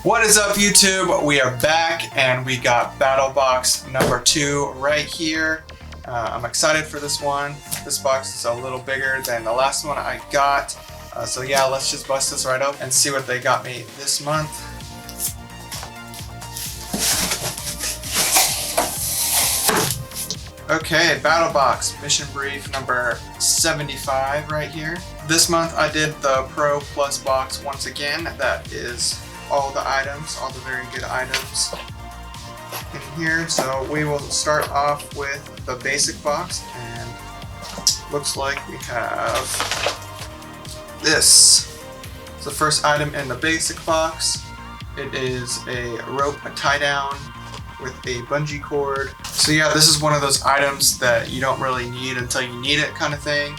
What is up, YouTube? We are back and we got Battlebox number 2 right here. I'm excited for this one. This box is a little bigger than the last one I got. So yeah, let's just bust this right up and see what they got me this month. Okay, Battlebox Mission Brief number 75 right here. This month I did the Pro Plus box once again. That is all the items, all the very good items in here. So we will start off with the basic box, and looks like we have this. It's the first item in the basic box. It is a rope, a tie down with a bungee cord. So yeah, this is one of those items that you don't really need until you need it kind of thing.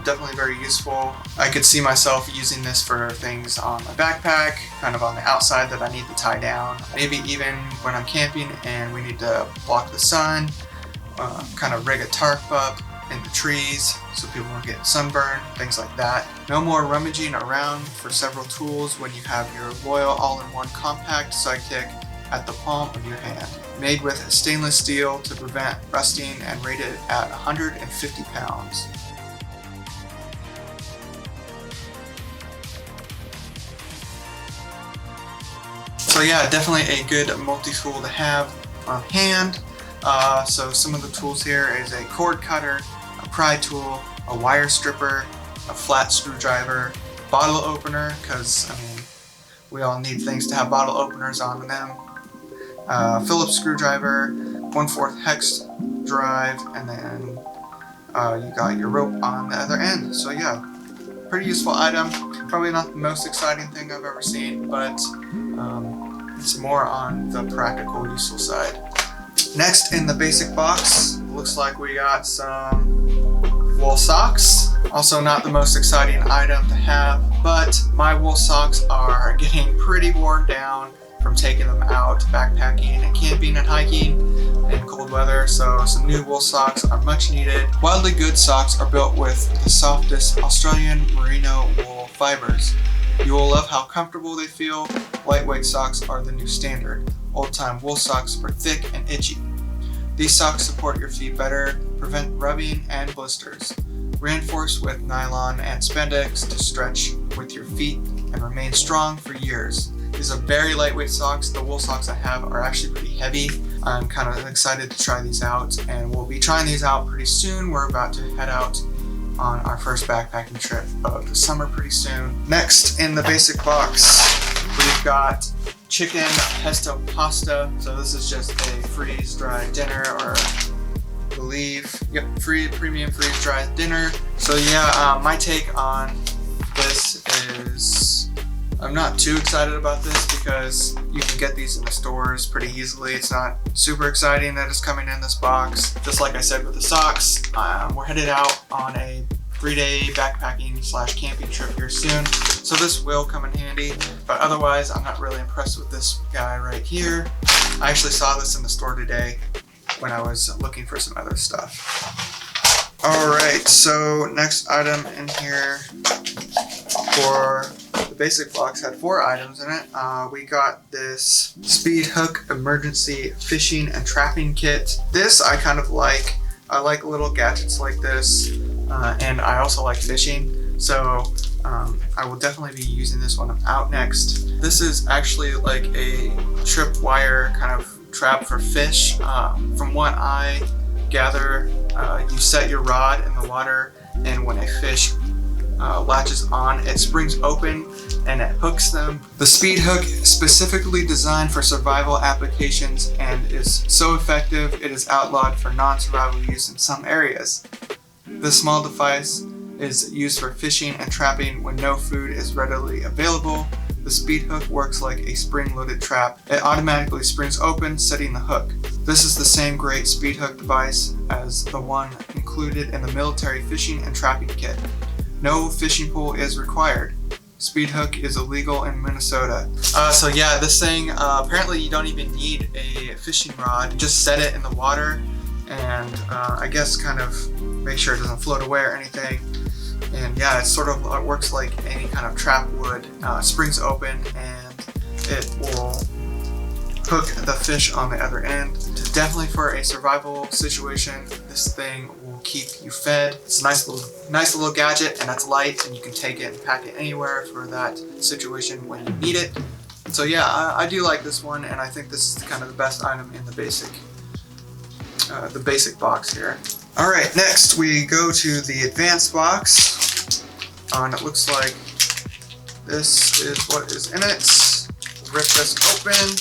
Definitely very useful. I could see myself using this for things on my backpack, kind of on the outside that I need to tie down. Maybe even when I'm camping and we need to block the sun, kind of rig a tarp up in the trees so people don't get sunburned, things like that. No more rummaging around for several tools when you have your loyal all-in-one compact sidekick at the palm of your hand. Made with stainless steel to prevent rusting and rated at 150 pounds. So yeah, definitely a good multi-tool to have on hand. So some of the tools here is a cord cutter, a pry tool, a wire stripper, a flat screwdriver, bottle opener, because I mean, we all need things to have bottle openers on them. Phillips screwdriver, 1/4 hex drive, and then you got your rope on the other end. So yeah, pretty useful item. Probably not the most exciting thing I've ever seen, but it's more on the practical, useful side. Next in the basic box, looks like we got some wool socks. Also not the most exciting item to have, but my wool socks are getting pretty worn down from taking them out backpacking and camping and hiking in cold weather, so some new wool socks are much needed. Wildly Good socks are built with the softest Australian merino wool fibers. You will love how comfortable they feel. Lightweight socks are the new standard. Old-time wool socks are thick and itchy. These socks support your feet better, prevent rubbing and blisters. Reinforced with nylon and spandex to stretch with your feet and remain strong for years. These are very lightweight socks. The wool socks I have are actually pretty heavy. I'm kind of excited to try these out, and we'll be trying these out pretty soon. We're about to head out on our first backpacking trip of the summer pretty soon. Next in the basic box, we've got chicken pesto pasta. So this is just a freeze-dried dinner, or I believe, yep, premium freeze-dried dinner. So yeah, my take on this is I'm not too excited about this because you can get these in the stores pretty easily. It's not super exciting that it's coming in this box. Just like I said with the socks, we're headed out on a 3-day backpacking / camping trip here soon. So this will come in handy, but otherwise I'm not really impressed with this guy right here. I actually saw this in the store today when I was looking for some other stuff. Alright, so next item in here for the basic box had 4 items in it. We got this Speed Hook Emergency Fishing and Trapping Kit. This I kind of like. I like little gadgets like this, and I also like fishing, so I will definitely be using this one out next. This is actually like a tripwire kind of trap for fish. From what I gather, you set your rod in the water, and when a fish latches on, it springs open and it hooks them. The Speed Hook is specifically designed for survival applications and is so effective it is outlawed for non-survival use in some areas. This small device is used for fishing and trapping when no food is readily available. The Speed Hook works like a spring-loaded trap. It automatically springs open, setting the hook. This is the same great Speed Hook device as the one included in the military fishing and trapping kit. No fishing pole is required. Speed Hook is illegal in Minnesota. So yeah, this thing, apparently you don't even need a fishing rod. Just set it in the water and I guess kind of make sure it doesn't float away or anything. And yeah, it sort of works like any kind of trap would. Springs open and it will hook the fish on the other end. Definitely for a survival situation, this thing will keep you fed. It's a nice little gadget, and it's light, and you can take it and pack it anywhere for that situation when you need it. So yeah, I do like this one, and I think this is kind of the best item in the basic box here. All right, next we go to the advanced box, and it looks like this is what is in it. Rip this open.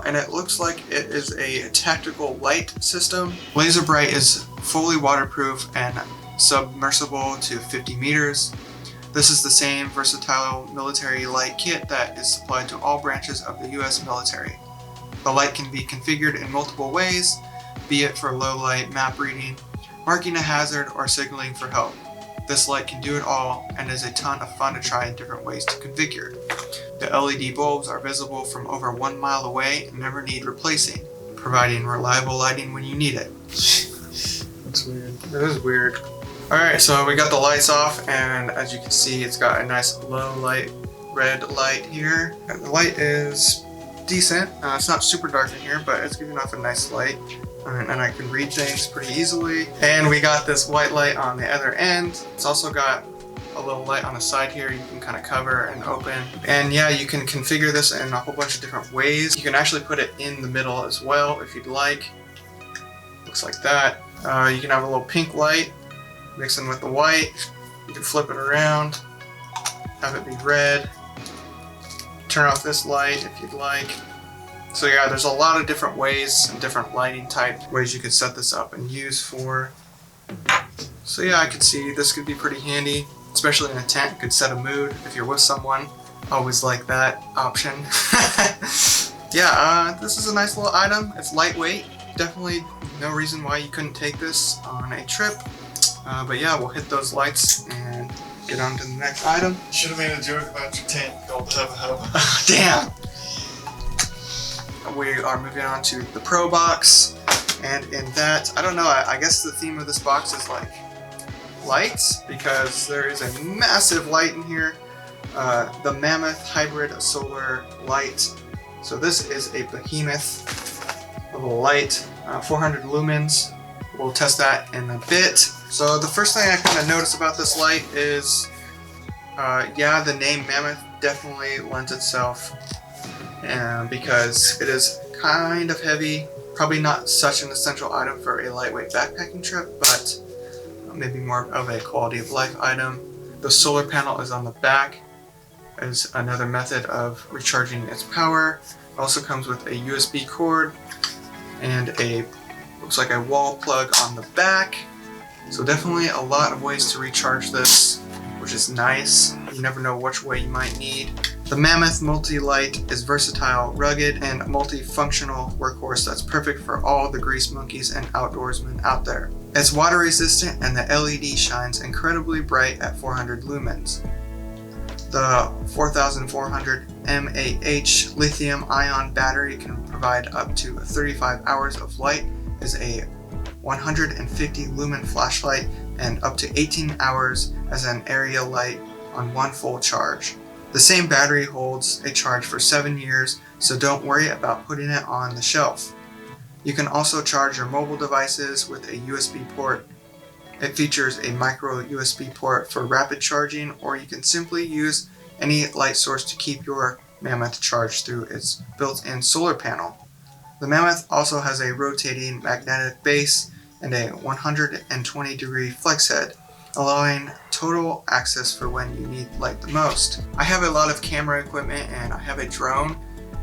And it looks like it is a tactical light system. Laser Bright is fully waterproof and submersible to 50 meters. This is the same versatile military light kit that is supplied to all branches of the US military. The light can be configured in multiple ways, be it for low light map reading, marking a hazard, or signaling for help. This light can do it all and is a ton of fun to try in different ways to configure. The LED bulbs are visible from over 1 mile away and never need replacing, providing reliable lighting when you need it. That's weird. That is weird. Alright, so we got the lights off, and as you can see, it's got a nice low light red light here. The light is decent. It's not super dark in here, but it's giving off a nice light. And I can read things pretty easily. And we got this white light on the other end. It's also got a little light on the side here you can kind of cover and open. And yeah, you can configure this in a whole bunch of different ways. You can actually put it in the middle as well if you'd like. Looks like that. You can have a little pink light mixing with the white. You can flip it around, have it be red. Turn off this light if you'd like. So yeah, there's a lot of different ways and different lighting type ways you could set this up and use for. So yeah, I could see this could be pretty handy, especially in a tent. It could set a mood if you're with someone. Always like that option. Yeah, this is a nice little item. It's lightweight. Definitely no reason why you couldn't take this on a trip. But yeah, we'll hit those lights and get on to the next item. Should have made a joke about your tent called Hub Hub. Damn! We are moving on to the Pro Box, and in that, I don't know, I guess the theme of this box is like lights, because there is a massive light in here. The Mammoth Hybrid Solar Light. So this is a behemoth of a light, 400 lumens. We'll test that in a bit. So the first thing I kind of notice about this light is, yeah, the name Mammoth definitely lends itself, because it is kind of heavy. Probably not such an essential item for a lightweight backpacking trip, but maybe more of a quality of life item. The solar panel is on the back as another method of recharging its power. It also comes with a USB cord and looks like a wall plug on the back. So definitely a lot of ways to recharge this, which is nice. You never know which way you might need. The Mammoth Multi-Light is versatile, rugged, and multifunctional workhorse that's perfect for all the grease monkeys and outdoorsmen out there. It's water resistant, and the LED shines incredibly bright at 400 lumens. The 4400 mAh lithium-ion battery can provide up to 35 hours of light as a 150 lumen flashlight and up to 18 hours as an area light on one full charge. The same battery holds a charge for 7 years, so don't worry about putting it on the shelf. You can also charge your mobile devices with a USB port. It features a micro USB port for rapid charging, or you can simply use any light source to keep your Mammoth charged through its built-in solar panel. The Mammoth also has a rotating magnetic base and a 120-degree flex head, allowing total access for when you need light the most. I have a lot of camera equipment and I have a drone,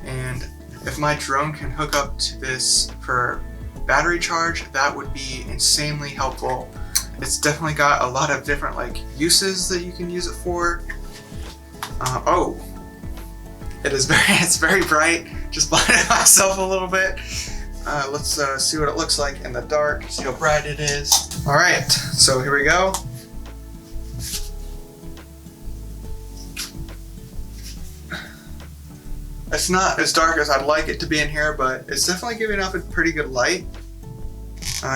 and if my drone can hook up to this for battery charge, that would be insanely helpful. It's definitely got a lot of different uses that you can use it for. Oh, it's very bright. Just blinded myself a little bit. Let's see what it looks like in the dark, see how bright it is. All right, so here we go. It's not as dark as I'd like it to be in here, but it's definitely giving off a pretty good light.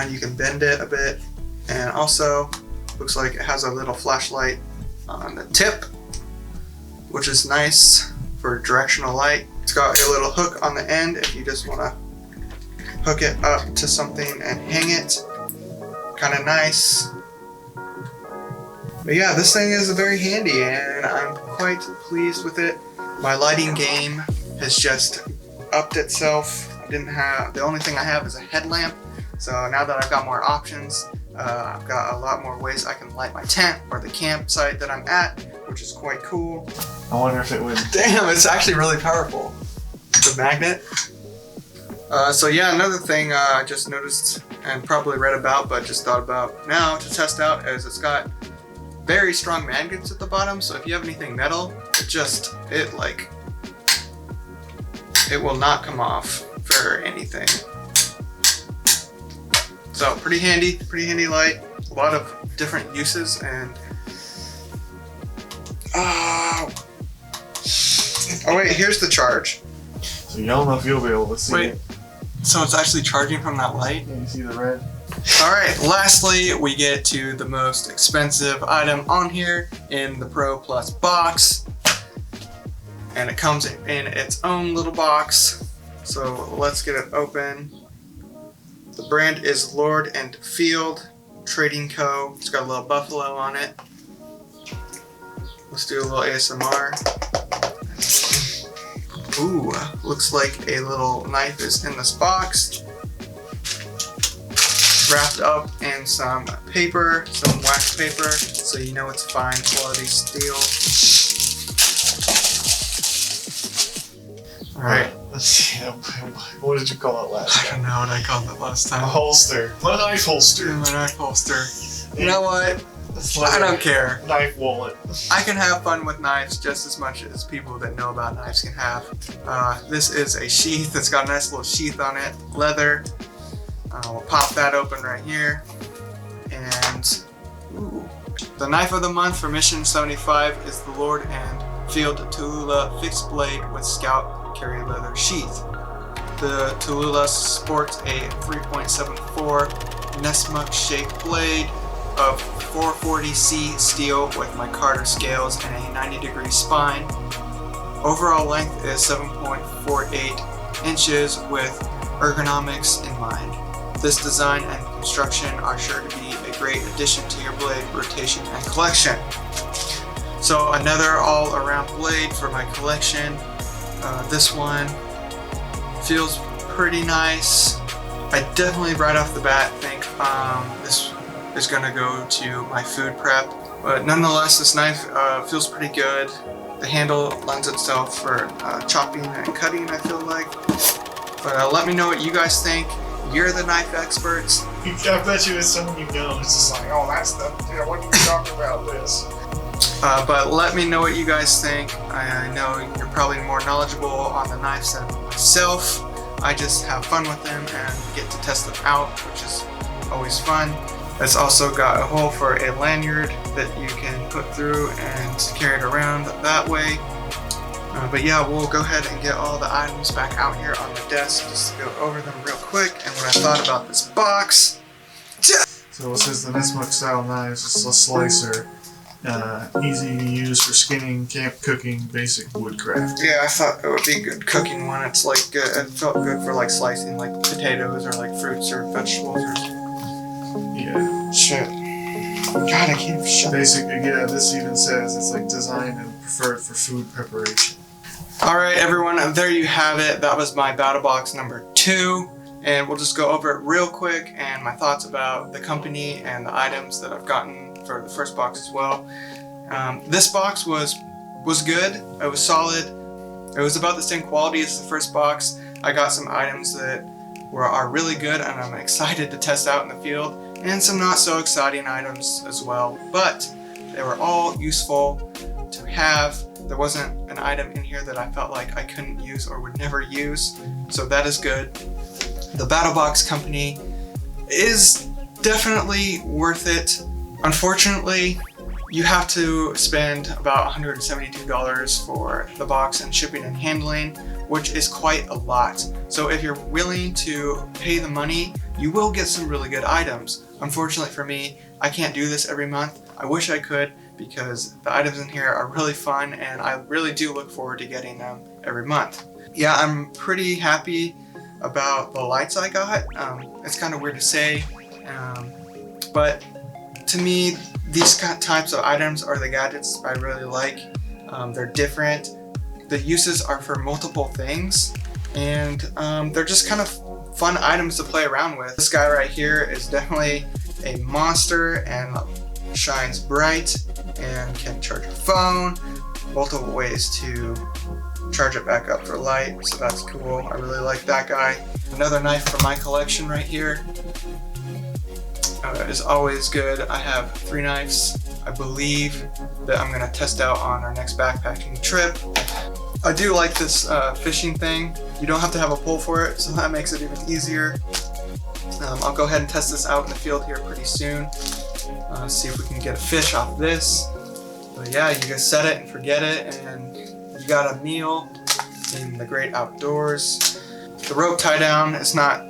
You can bend it a bit, and also looks like it has a little flashlight on the tip, which is nice for directional light. It's got a little hook on the end if you just want to hook it up to something and hang it. Kind of nice. But yeah, this thing is very handy and I'm quite pleased with it. My lighting game has just upped itself. The only thing I have is a headlamp. So now that I've got more options, I've got a lot more ways I can light my tent or the campsite that I'm at, which is quite cool. I wonder if it would. Damn, it's actually really powerful. The magnet. So yeah, another thing I just noticed and probably read about, but just thought about now to test out is it's got very strong magnets at the bottom. So if you have anything metal, it will not come off for anything. So pretty handy light. A lot of different uses and oh wait, here's the charge. So you don't know if you'll be able to see it. So it's actually charging from that light? Yeah, you see the red? Alright, lastly we get to the most expensive item on here in the Pro Plus box. And it comes in its own little box. So let's get it open. The brand is Lord and Field Trading Co. It's got a little buffalo on it. Let's do a little ASMR. Ooh, looks like a little knife is in this box. Wrapped up in some paper, some wax paper, so you know it's fine quality steel. Alright. Let's see. What did you call it last I time? don't know what I called it last time. A holster. My knife holster. My knife holster. You know what? It's like I don't care. Knife wallet. I can have fun with knives just as much as people that know about knives can have. This is a sheath. It's got a nice little sheath on it. Leather. We'll pop that open right here. And ooh, the knife of the month for Mission 75 is the Lord and Field Tallulah Fixed Blade with Scout Carry Leather Sheath. The Tallulah sports a 3.74 Nessmuck shaped blade of 440C steel with micarta scales and a 90-degree spine. Overall length is 7.48 inches with ergonomics in mind. This design and construction are sure to be a great addition to your blade rotation and collection. So another all-around blade for my collection. This one feels pretty nice. I definitely right off the bat think this is gonna go to my food prep, but nonetheless this knife feels pretty good. The handle lends itself for chopping and cutting, I feel like. But let me know what you guys think. You're the knife experts. I bet you it's someone you know. It's just like, oh, that's the, what are you talking about this? But let me know what you guys think. I know you're probably more knowledgeable on the knives than myself. I just have fun with them and get to test them out, which is always fun. It's also got a hole for a lanyard that you can put through and carry it around that way. But yeah, we'll go ahead and get all the items back out here on the desk just to go over them real quick and what I thought about this box. So it says the Nessmuck style knives. It's a slicer. Easy to use for skinning, camp cooking, basic woodcraft. Yeah, I thought it would be a good cooking one. It's like good. It felt good for like slicing like potatoes or like fruits or vegetables or Yeah. shit. God, I can't shut. Basic. Yeah, this even says it's like designed and preferred for food preparation. All right, everyone. There you have it. That was my Battlebox number 2. And we'll just go over it real quick and my thoughts about the company and the items that I've gotten for the first box as well. This box was good. It was solid. It was about the same quality as the first box. I got some items that are really good and I'm excited to test out in the field, and some not so exciting items as well. But they were all useful to have. There wasn't an item in here that I felt like I couldn't use or would never use, so that is good. The Battlebox company is definitely worth it. Unfortunately, you have to spend about $172 for the box and shipping and handling, which is quite a lot. So if you're willing to pay the money, you will get some really good items. Unfortunately for me, I can't do this every month. I wish I could. because the items in here are really fun and I really do look forward to getting them every month. Yeah, I'm pretty happy about the lights I got. It's kind of weird to say, but to me, these types of items are the gadgets I really like. They're different. The uses are for multiple things, and they're just kind of fun items to play around with. This guy right here is definitely a monster and shines bright and can charge a phone. Multiple ways to charge it back up for light, so that's cool. I really like that guy. Another knife from my collection right here is always good. I have 3 knives, I believe, that I'm gonna test out on our next backpacking trip. I do like this fishing thing. You don't have to have a pole for it, so that makes it even easier. I'll go ahead and test this out in the field here pretty soon. See if we can get a fish off this. But yeah, you just set it and forget it, and you got a meal in the great outdoors. The rope tie down is not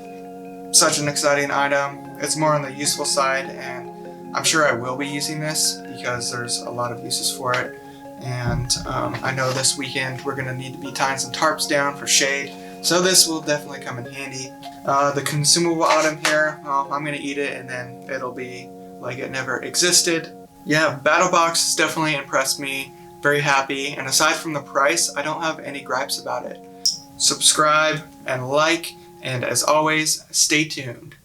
such an exciting item. It's more on the useful side, and I'm sure I will be using this because there's a lot of uses for it. And I know this weekend we're going to need to be tying some tarps down for shade, so this will definitely come in handy. The consumable item here, well, I'm going to eat it and then it'll be like it never existed. Yeah, Battlebox has definitely impressed me. Very happy, and aside from the price, I don't have any gripes about it. Subscribe and like, and as always, stay tuned.